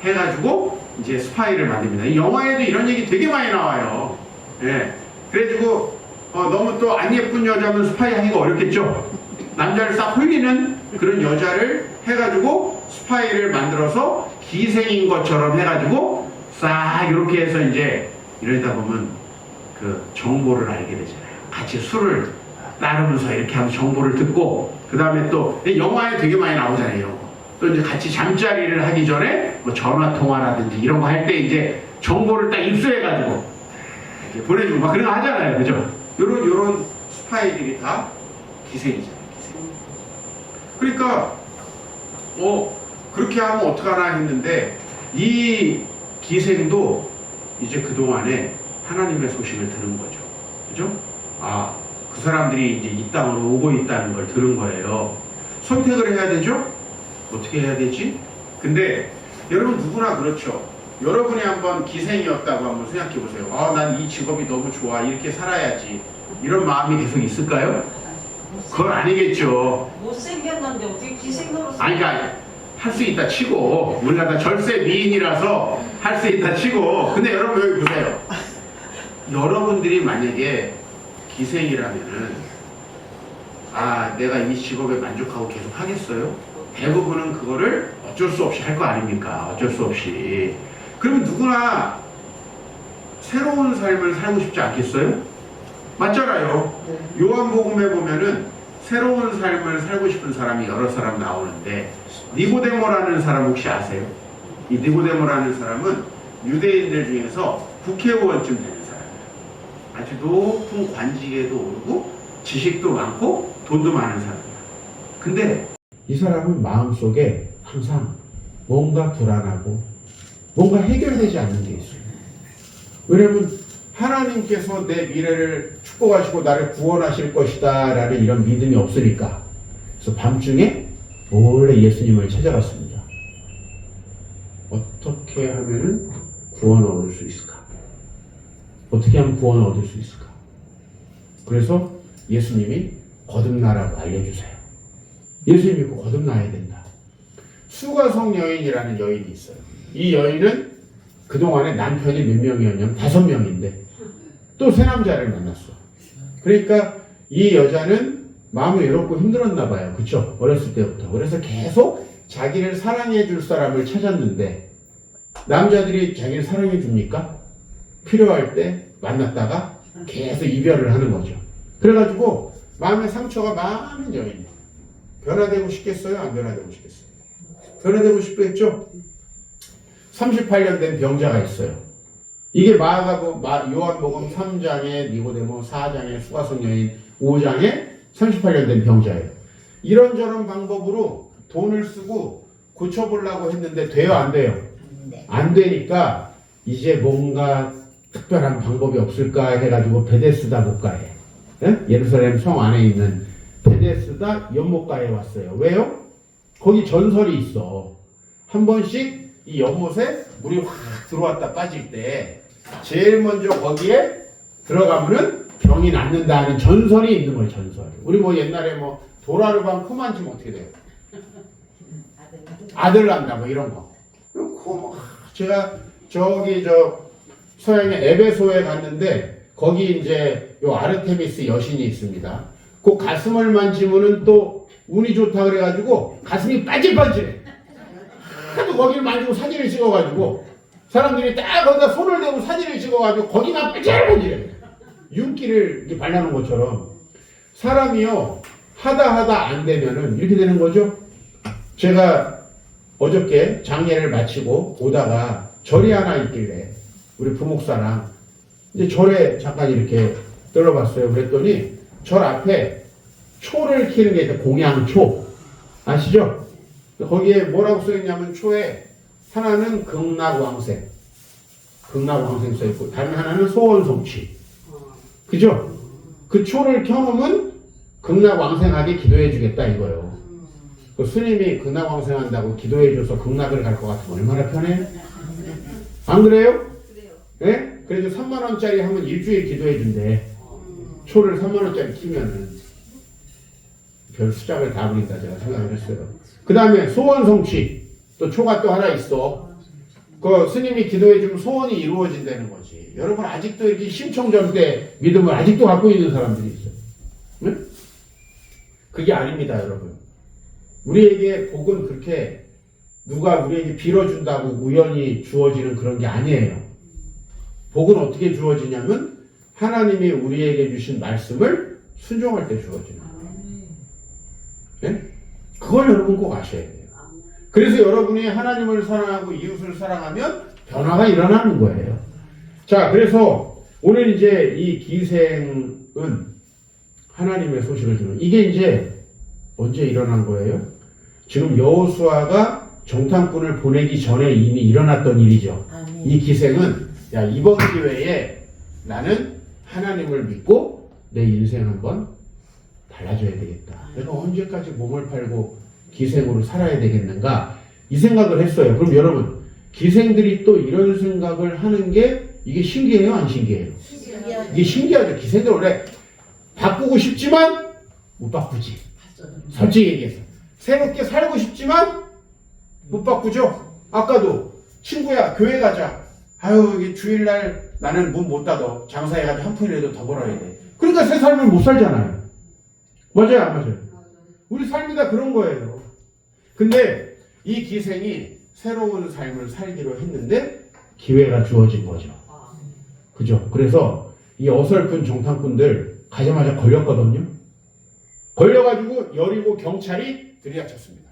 해가지고 이제 스파이를 만듭니다. 이 영화에도 이런 얘기 되게 많이 나와요. 예. 그래가지고 너무 또 안 예쁜 여자면 스파이 하기가 어렵겠죠. 남자를 싹 홀리는 그런 여자를 해가지고 스파이를 만들어서 기생인 것처럼 해가지고 싹 이렇게 해서 이제 이러다 보면 그 정보를 알게 되잖아요. 같이 술을 따르면서 이렇게 하면서 정보를 듣고, 그 다음에 또 영화에 되게 많이 나오잖아요. 이런 거. 또 이제 같이 잠자리를 하기 전에 뭐 전화 통화라든지 이런 거 할 때 이제 정보를 딱 입수해가지고 이렇게 보내주고 막 그런 거 하잖아요. 그죠? 요런 스파이들이 다 기생이잖아요. 기생. 그러니까 그렇게 하면 어떡하나 했는데, 이 기생도 이제 그동안에 하나님의 소식을 들은 거죠. 그죠? 그 사람들이 이제 이 땅으로 오고 있다는 걸 들은 거예요. 선택을 해야 되죠? 어떻게 해야 되지? 근데 여러분 누구나 그렇죠. 여러분이 한번 기생이었다고 한번 생각해 보세요. 난 이 직업이 너무 좋아. 이렇게 살아야지. 이런 마음이 계속 있을까요? 그건 아니겠죠. 못생겼는데 어떻게 기생노릇을. 아니, 그러니까 할 수 있다 치고, 우리가 다 절세 미인이라서 할 수 있다 치고, 근데 여러분 여기 보세요. 여러분들이 만약에 기생이라면은 내가 이 직업에 만족하고 계속 하겠어요? 대부분은 그거를 어쩔 수 없이 할 거 아닙니까? 어쩔 수 없이. 그러면 누구나 새로운 삶을 살고 싶지 않겠어요? 맞잖아요. 요한복음에 보면은 새로운 삶을 살고 싶은 사람이 여러 사람 나오는데, 니고데모라는 사람 혹시 아세요? 이 니고데모라는 사람은 유대인들 중에서 국회의원쯤 되는 사람이에요. 아주 높은 관직에도 오르고 지식도 많고 돈도 많은 사람이에요. 근데 이 사람은 마음속에 항상 뭔가 불안하고 뭔가 해결되지 않는 게 있어요. 왜냐하면 하나님께서 내 미래를 축복하시고 나를 구원하실 것이다 라는 이런 믿음이 없으니까. 그래서 밤중에 몰래 예수님을 찾아갔습니다. 어떻게 하면 구원을 얻을 수 있을까? 어떻게 하면 구원을 얻을 수 있을까? 그래서 예수님이 거듭나라고 알려주세요. 예수님 믿고 거듭나야 된다. 수가성 여인이라는 여인이 있어요. 이 여인은 그동안에 남편이 몇 명이었냐면 5명인데 또 새 남자를 만났어. 그러니까 이 여자는 마음이 외롭고 힘들었나 봐요. 그쵸? 어렸을 때부터. 그래서 계속 자기를 사랑해 줄 사람을 찾았는데, 남자들이 자기를 사랑해 줍니까? 필요할 때 만났다가 계속 이별을 하는 거죠. 그래가지고 마음의 상처가 많은 여인. 변화되고 싶겠어요? 안 변화되고 싶겠어요? 변화되고 싶겠죠? 38년 된 병자가 있어요. 이게 요한복음 3장의 니고데모, 4장의 수가성 여인, 5장의 38년 된 병자예요. 이런저런 방법으로 돈을 쓰고 고쳐보려고 했는데 돼요? 안 돼요? 안 되니까 이제 뭔가 특별한 방법이 없을까 해가지고 베데스다 목가에, 예루살렘 성 안에 있는 베데스다 연못가에 왔어요. 왜요? 거기 전설이 있어. 한 번씩 이 연못에 물이 확 들어왔다 빠질 때 제일 먼저 거기에 들어가면은 병이 낫는다는 전설이 있는 거예요. 전설. 우리 뭐 옛날에 뭐 도라르방 코 만지면 어떻게 돼요? 아들 난다 뭐 이런 거. 제가 저기 서양의 에베소에 갔는데 거기 이제 요 아르테미스 여신이 있습니다. 그 가슴을 만지면은 또 운이 좋다 그래가지고 가슴이 빠질빠질해. 하도 거기를 만지고 사진을 찍어가지고 사람들이 딱 거기다 손을 대고 사진을 찍어가지고 거기만 빠질빠질해. 윤기를 이렇게 발라놓은 것처럼 사람이요 하다 안 되면은 이렇게 되는 거죠. 제가 어저께 장례를 마치고 오다가 절이 하나 있길래 우리 부목사랑 이제 절에 잠깐 이렇게 들러봤어요. 그랬더니 절 앞에 초를 키는 게 있어요. 공양초 아시죠? 거기에 뭐라고 써있냐면 초에 하나는 극락왕생 써있고 다른 하나는 소원성취. 그죠? 그 초를 켜놓으면 극락왕생하게 기도해 주겠다 이거요. 그 스님이 극락왕생한다고 기도해 줘서 극락을 갈 것 같으면 얼마나 편해요? 안 그래요? 예? 그래도 3만 원짜리 하면 일주일 기도해 준대. 초를 3만 원짜리 키면은 별 수작을 다 부린다 제가 생각을 했어요. 그 다음에 소원 성취. 또 초가 또 하나 있어. 그 스님이 기도해 주면 소원이 이루어진다는 거지. 여러분 아직도 이렇게 심청전 때 믿음을 아직도 갖고 있는 사람들이 있어요. 응? 그게 아닙니다, 여러분. 우리에게 복은 그렇게 누가 우리에게 빌어준다고 우연히 주어지는 그런 게 아니에요. 복은 어떻게 주어지냐면 하나님이 우리에게 주신 말씀을 순종할 때 주어지는 거예요. 네? 그걸 여러분 꼭 아셔야 돼요. 그래서 여러분이 하나님을 사랑하고 이웃을 사랑하면 변화가 일어나는 거예요. 자, 그래서 오늘 이제 이 기생은 하나님의 소식을 듣는 이게 이제 언제 일어난 거예요? 지금 여호수아가 정탐꾼을 보내기 전에 이미 일어났던 일이죠. 이 기생은 야 이번 기회에 나는 하나님을 믿고 내 인생 한번 달라져야 되겠다. 내가 언제까지 몸을 팔고 기생으로 살아야 되겠는가 이 생각을 했어요. 그럼 여러분 기생들이 또 이런 생각을 하는 게 이게 신기해요? 안 신기해요? 이게 신기하죠. 기생들 원래 바꾸고 싶지만 못 바꾸지. 솔직히 얘기해서 새롭게 살고 싶지만 못 바꾸죠. 아까도 친구야 교회 가자. 아유 이게 주일날 나는 문 못 닫아. 장사해가지고 한 푼이라도 더 벌어야 돼. 그러니까 새 삶을 못 살잖아요. 맞아요 안 맞아요? 우리 삶이 다 그런 거예요. 근데 이 기생이 새로운 삶을 살기로 했는데 기회가 주어진 거죠. 그죠? 그래서 이 어설픈 정탐꾼들 가자마자 걸렸거든요. 걸려가지고 여리고 경찰이 들이닥쳤습니다.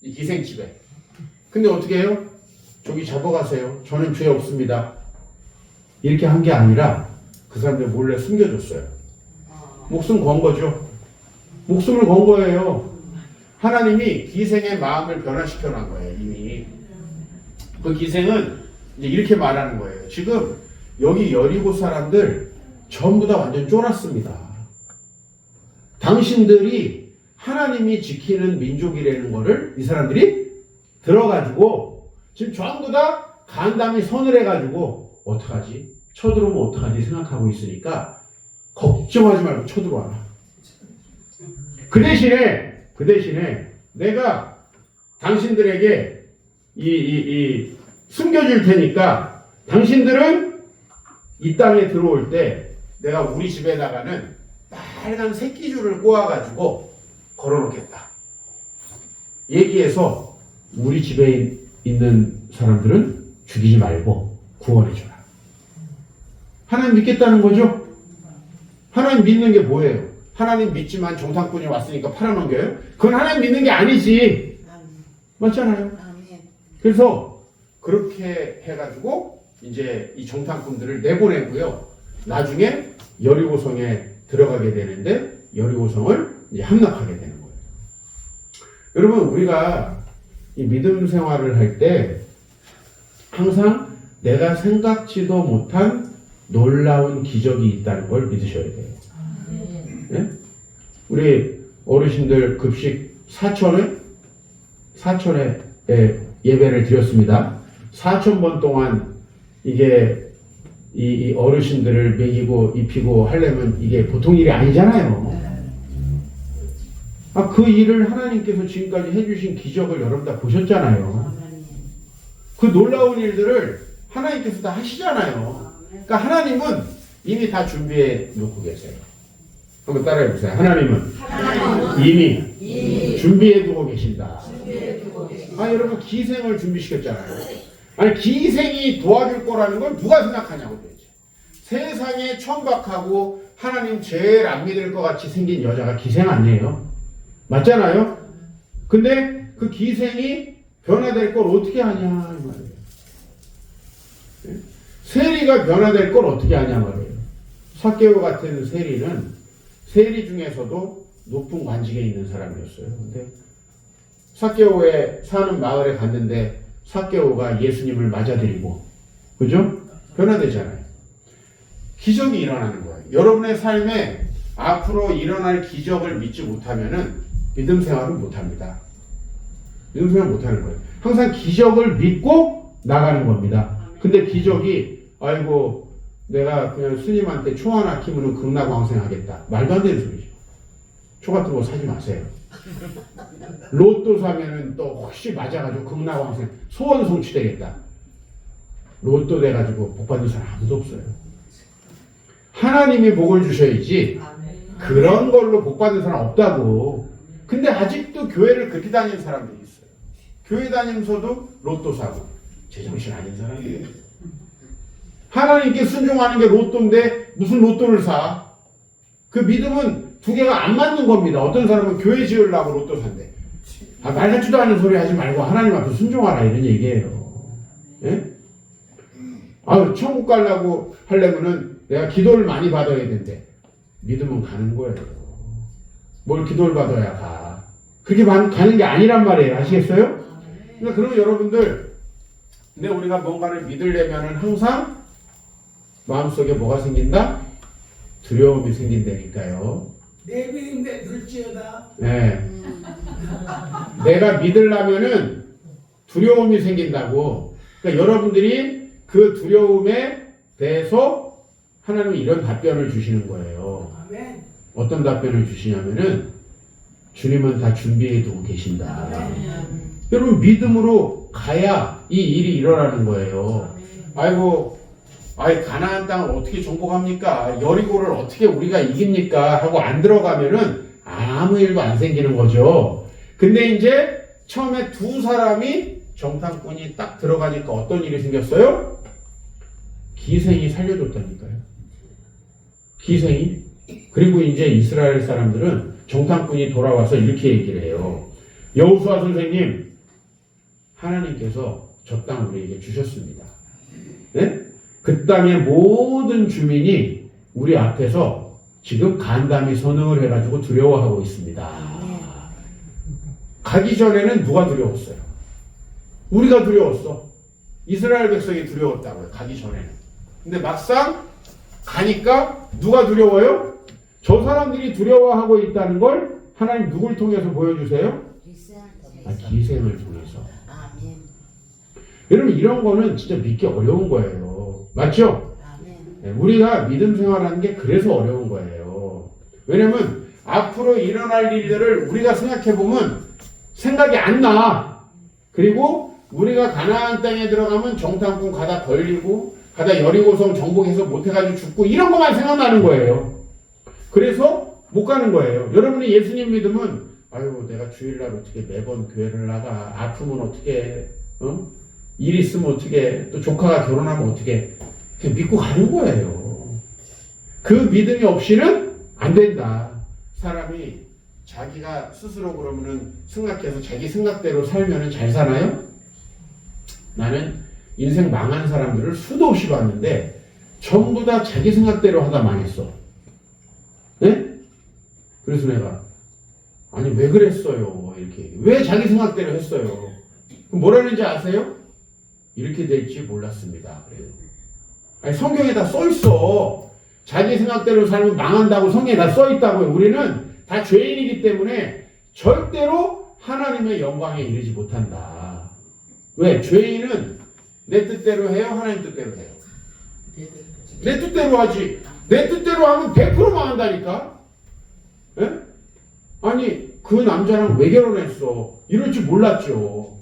이 기생집에. 근데 어떻게 해요? 저기 잡아가세요. 저는 죄 없습니다. 이렇게 한 게 아니라 그 사람들 몰래 숨겨줬어요. 목숨 건 거죠. 목숨을 건 거예요. 하나님이 기생의 마음을 변화시켜 놓은 거예요. 이미. 그 기생은 이제 이렇게 말하는 거예요. 지금 여기 여리고 사람들 전부 다 완전 쫄았습니다. 당신들이 하나님이 지키는 민족이라는 거를 이 사람들이 들어가지고 지금 전부 다 간담이 선을 해가지고 어떡하지? 쳐들어오면 어떡하지? 생각하고 있으니까 걱정하지 말고 쳐들어와라. 그 대신에 내가 당신들에게 숨겨줄 테니까 당신들은 이 땅에 들어올 때 내가 우리 집에다가는 빨간 새끼줄을 꼬아가지고 걸어놓겠다. 얘기해서 우리 집에 있는 사람들은 죽이지 말고 구원해줘라. 하나님 믿겠다는 거죠? 하나님 믿는 게 뭐예요? 하나님 믿지만 정탐꾼이 왔으니까 팔아넘겨요? 그건 하나님 믿는 게 아니지. 맞잖아요. 그래서 그렇게 해가지고 이제 이 정탐꾼들을 내보내고요. 나중에 여리고성에 들어가게 되는데 여리고성을 이제 함락하게 되는 거예요. 여러분 우리가 이 믿음 생활을 할 때 항상 내가 생각지도 못한 놀라운 기적이 있다는 걸 믿으셔야 돼요. 네? 우리 어르신들 급식 사천에 예배를 드렸습니다. 4,000번 동안 이게 이 어르신들을 먹이고 입히고 하려면 이게 보통 일이 아니잖아요. 그 일을 하나님께서 지금까지 해주신 기적을 여러분 다 보셨잖아요. 그 놀라운 일들을 하나님께서 다 하시잖아요. 그러니까 하나님은 이미 다 준비해 놓고 계세요. 한번 따라해 보세요. 하나님은 이미 준비해 두고 계신다. 여러분 기생을 준비시켰잖아요. 아니 기생이 도와줄 거라는 걸 누가 생각하냐고 도대체. 세상에 천박하고 하나님 제일 안 믿을 것 같이 생긴 여자가 기생 아니에요? 맞잖아요? 근데 그 기생이 변화될 걸 어떻게 하냐 이 말이에요. 세리가 변화될 걸 어떻게 하냐 말이에요. 삭개오 같은 세리는 세리 중에서도 높은 관직에 있는 사람이었어요. 근데 삭개오에 사는 마을에 갔는데 삭개오가 예수님을 맞아들이고 그죠? 변화되잖아요. 기적이 일어나는 거예요. 여러분의 삶에 앞으로 일어날 기적을 믿지 못하면은 믿음 생활을 못합니다. 믿음 생활 못하는 거예요. 항상 기적을 믿고 나가는 겁니다. 근데 기적이 아이고 내가 그냥 스님한테 초 하나 키우면 극락왕생하겠다. 말도 안 되는 소리죠. 초 같은 거 사지 마세요. 로또 사면은 또 혹시 맞아가지고 극락왕생 소원 성취되겠다. 로또 돼가지고 복 받는 사람 아무도 없어요. 하나님이 복을 주셔야지 그런 걸로 복 받는 사람 없다고. 근데 아직도 교회를 그렇게 다니는 사람들이 있어요. 교회 다니면서도 로또 사고 제정신 아닌 사람이에요. 하나님께 순종하는 게 로또인데 무슨 로또를 사? 그 믿음은 두 개가 안 맞는 겁니다. 어떤 사람은 교회 지으려고 로또 산대. 말 같지도 않은 소리 하지 말고 하나님 앞에 순종하라 이런 얘기예요. 예? 천국 가려고 하려면은 내가 기도를 많이 받아야 된대. 믿음은 가는 거예요. 뭘 기도를 받아야 가. 그렇게 가는 게 아니란 말이에요. 아시겠어요? 그러니까 그러면 여러분들, 근데 우리가 뭔가를 믿으려면은 항상 마음속에 뭐가 생긴다? 두려움이 생긴다니까요. 내 믿음대 들지어다. 네. 내가 믿으려면은 두려움이 생긴다고. 그러니까 여러분들이 그 두려움에 대해서 하나님은 이런 답변을 주시는 거예요. 아멘. 어떤 답변을 주시냐면은 주님은 다 준비해 두고 계신다. 여러분 믿음으로 가야 이 일이 일어나는 거예요. 가나안 땅을 어떻게 정복합니까? 여리고를 어떻게 우리가 이깁니까? 하고 안 들어가면은 아무 일도 안 생기는 거죠. 근데 이제 처음에 두 사람이 정탐꾼이 딱 들어가니까 어떤 일이 생겼어요? 기생이 살려줬다니까요. 기생이. 그리고 이제 이스라엘 사람들은 정탐꾼이 돌아와서 이렇게 얘기를 해요. 여호수아 선생님, 하나님께서 저 땅 우리에게 주셨습니다. 네? 그 땅의 모든 주민이 우리 앞에서 지금 간담이 선응을 해가지고 두려워하고 있습니다. 가기 전에는 누가 두려웠어요? 우리가 두려웠어. 이스라엘 백성이 두려웠다고요. 가기 전에는. 근데 막상 가니까 누가 두려워요? 저 사람들이 두려워하고 있다는 걸 하나님 누굴 통해서 보여주세요? 기생을 통해서. 여러분 이런 거는 진짜 믿기 어려운 거예요. 맞죠? 네, 우리가 믿음 생활하는 게 그래서 어려운 거예요. 왜냐면 앞으로 일어날 일들을 우리가 생각해보면 생각이 안 나. 그리고 우리가 가나안 땅에 들어가면 정탐꾼 가다 걸리고 가다 여리고성 정복해서 못해가지고 죽고 이런 것만 생각나는 거예요. 그래서 못 가는 거예요. 여러분이 예수님 믿으면 내가 주일날 어떻게 매번 교회를 나가. 아프면 어떻게 일 있으면 어떻게 또 조카가 결혼하면 어떻게 그냥 믿고 가는 거예요. 그 믿음이 없이는 안 된다. 사람이 자기가 스스로 그러면은 생각해서 자기 생각대로 살면은 잘 사나요? 나는 인생 망한 사람들을 수도 없이 봤는데 전부 다 자기 생각대로 하다 망했어. 네? 그래서 내가 왜 그랬어요? 이렇게 왜 자기 생각대로 했어요? 그럼 뭐라는지 아세요? 이렇게 될지 몰랐습니다. 그래요. 성경에 다 써 있어. 자기 생각대로 살면 망한다고 성경에 다 써 있다고요. 우리는 다 죄인이기 때문에 절대로 하나님의 영광에 이르지 못한다. 왜? 죄인은 내 뜻대로 해요? 하나님 뜻대로 해요? 내 뜻대로 하지. 내 뜻대로 하면 100% 망한다니까? 예? 그 남자랑 왜 결혼했어? 이럴 줄 몰랐죠.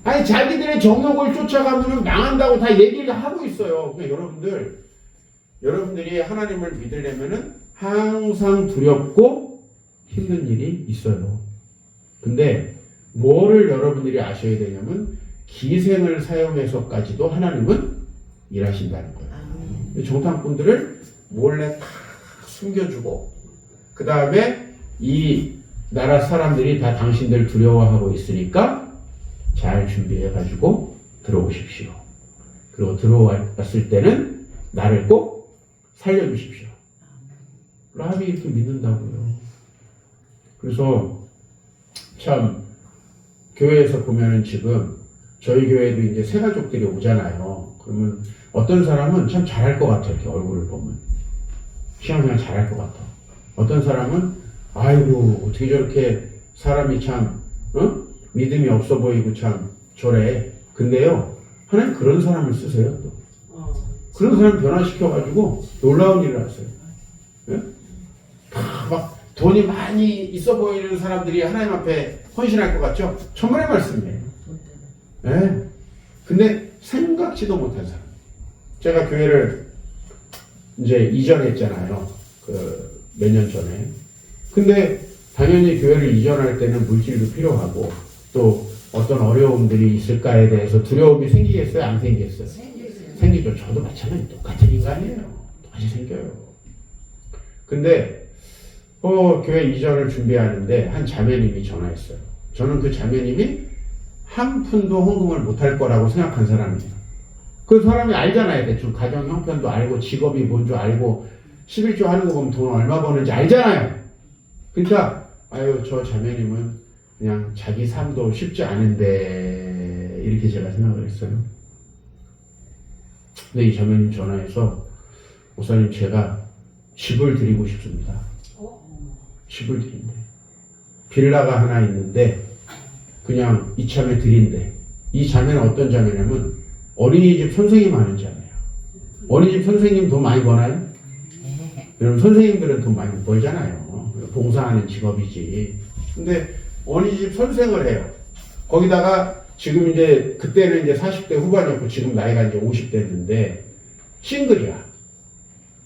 자기들의 정욕을 쫓아가면 망한다고 다 얘기를 하고 있어요. 그러니까 여러분들이 하나님을 믿으려면은 항상 두렵고 힘든 일이 있어요. 근데 뭐를 여러분들이 아셔야 되냐면 기생을 사용해서까지도 하나님은 일하신다는 거예요. 정탐꾼들을 몰래 다 숨겨주고 그 다음에 이 나라 사람들이 다 당신들 두려워하고 있으니까 잘 준비해가지고 들어오십시오. 그리고 들어왔을 때는 나를 꼭 살려주십시오. 라합이 이렇게 믿는다고요. 그래서 참 교회에서 보면은 지금 저희 교회도 이제 새 가족들이 오잖아요. 그러면 어떤 사람은 참 잘할 것 같아요. 이렇게 얼굴을 보면 신앙생활 잘할 것 같아. 어떤 사람은 아이고 어떻게 저렇게 사람이 참 믿음이 없어 보이고 참 저래. 근데요 하나님 그런 사람을 쓰세요 또. 그런 사람 변화시켜가지고 놀라운 일을 하세요. 예? 막 돈이 많이 있어 보이는 사람들이 하나님 앞에 헌신할 것 같죠? 천만의 말씀이에요. 예? 근데 생각지도 못한 사람. 제가 교회를 이제 이전했잖아요. 그 몇 년 전에. 근데 당연히 교회를 이전할 때는 물질도 필요하고 또 어떤 어려움들이 있을까에 대해서 두려움이 생기겠어요? 안 생기겠어요? 생기죠. 저도 마찬가지 똑같은 인간이에요. 똑같이 생겨요. 근데 교회 이전을 준비하는데 한 자매님이 전화했어요. 저는 그 자매님이 한 푼도 헌금을 못할 거라고 생각한 사람이에요. 그 사람이 알잖아요. 대충 가정 형편도 알고 직업이 뭔 줄 알고 11조 하는 거 보면 돈 얼마 버는지 알잖아요. 그러니까 아유 저 자매님은 그냥 자기 삶도 쉽지 않은데 이렇게 제가 생각을 했어요. 근데 이 자매님 전화해서 목사님 제가 집을 드리고 싶습니다. 집을 드린대. 빌라가 하나 있는데 그냥 이참에 드린대. 이 자매는 어떤 자매냐면 어린이집 선생님 하는 자매예요. 어린이집 선생님 돈 많이 버나요? 여러분 선생님들은 돈 많이 못 벌잖아요. 봉사하는 직업이지. 근데 어린이집 선생을 해요. 거기다가 지금 이제 그때는 이제 40대 후반이었고 지금 나이가 이제 50대인데 싱글이야.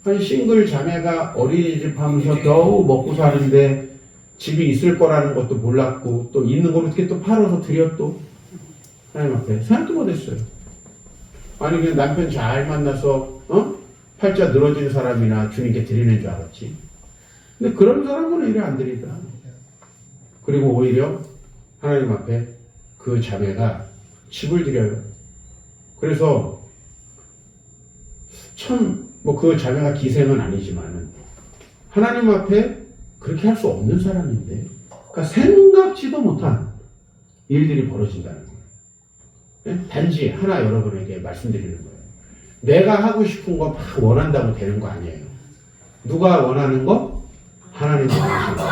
아니 싱글 자매가 어린이집 하면서 겨우 먹고 사는데 집이 있을 거라는 것도 몰랐고 또 있는 걸 어떻게 또 팔아서 드려 또 하나님 앞에 생각도 못했어요. 아니 그냥 남편 잘 만나서 팔자 늘어진 사람이나 주님께 드리는 줄 알았지. 근데 그런 사람은 이래 안 드리더라. 그리고 오히려 하나님 앞에 그 자매가 집을 드려요. 그래서 참 뭐 그 자매가 기생은 아니지만은 하나님 앞에 그렇게 할 수 없는 사람인데, 그러니까 생각지도 못한 일들이 벌어진다는 거예요. 네? 단지 하나 여러분에게 말씀드리는 거예요. 내가 하고 싶은 거 막 원한다고 되는 거 아니에요. 누가 원하는 거? 하나님이 원하시는 거.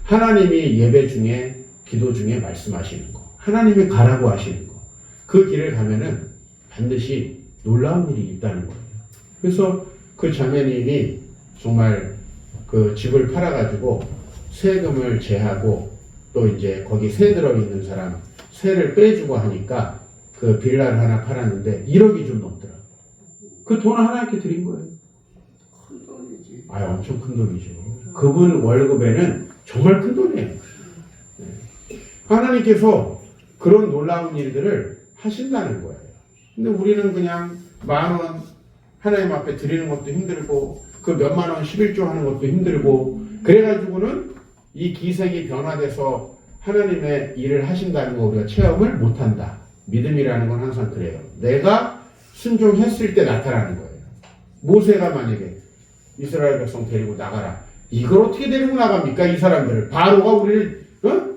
하나님이 예배 중에 기도 중에 말씀하시는 거. 하나님이 가라고 하시는 거. 그 길을 가면은 반드시 놀라운 일이 있다는 거예요. 그래서 그 자매님이 정말 그 집을 팔아가지고 세금을 제하고 또 이제 거기 세 들어있는 사람 세를 빼주고 하니까 그 빌라를 하나 팔았는데 1억이 좀 넘더라. 그 돈을 하나님께 드린 거예요. 큰 돈이지. 엄청 큰 돈이죠. 그분 월급에는 정말 큰 돈이에요. 네. 하나님께서 그런 놀라운 일들을 하신다는 거예요. 근데 우리는 그냥 10,000원 하나님 앞에 드리는 것도 힘들고 그 몇만 원 11조 하는 것도 힘들고 그래가지고는 이 기색이 변화돼서 하나님의 일을 하신다는 거 우리가 체험을 못한다. 믿음이라는 건 항상 그래요. 내가 순종했을 때 나타나는 거예요. 모세가 만약에 이스라엘 백성 데리고 나가라. 이걸 어떻게 데리고 나갑니까? 이 사람들을. 바로가 우리를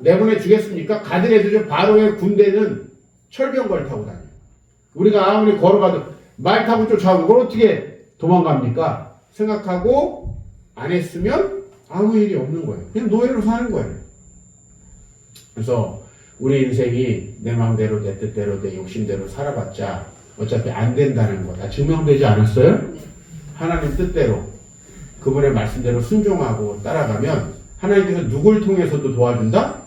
내보내 주겠습니까? 가드레드죠. 바로의 군대는 철병거를 타고 다녀요. 우리가 아무리 걸어가도 말 타고 쫓아오면 그걸 어떻게 도망갑니까? 생각하고 안 했으면 아무 일이 없는 거예요. 그냥 노예로 사는 거예요. 그래서 우리 인생이 내 마음대로 내 뜻대로 내 욕심대로 살아봤자 어차피 안 된다는 거 다 증명되지 않았어요? 하나님 뜻대로 그분의 말씀대로 순종하고 따라가면 하나님께서 누굴 통해서도 도와준다?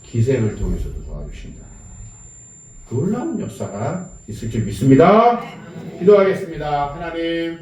기생을 통해서도 도와주신다. 놀라운 역사가 있을 줄 믿습니다. 기도하겠습니다. 하나님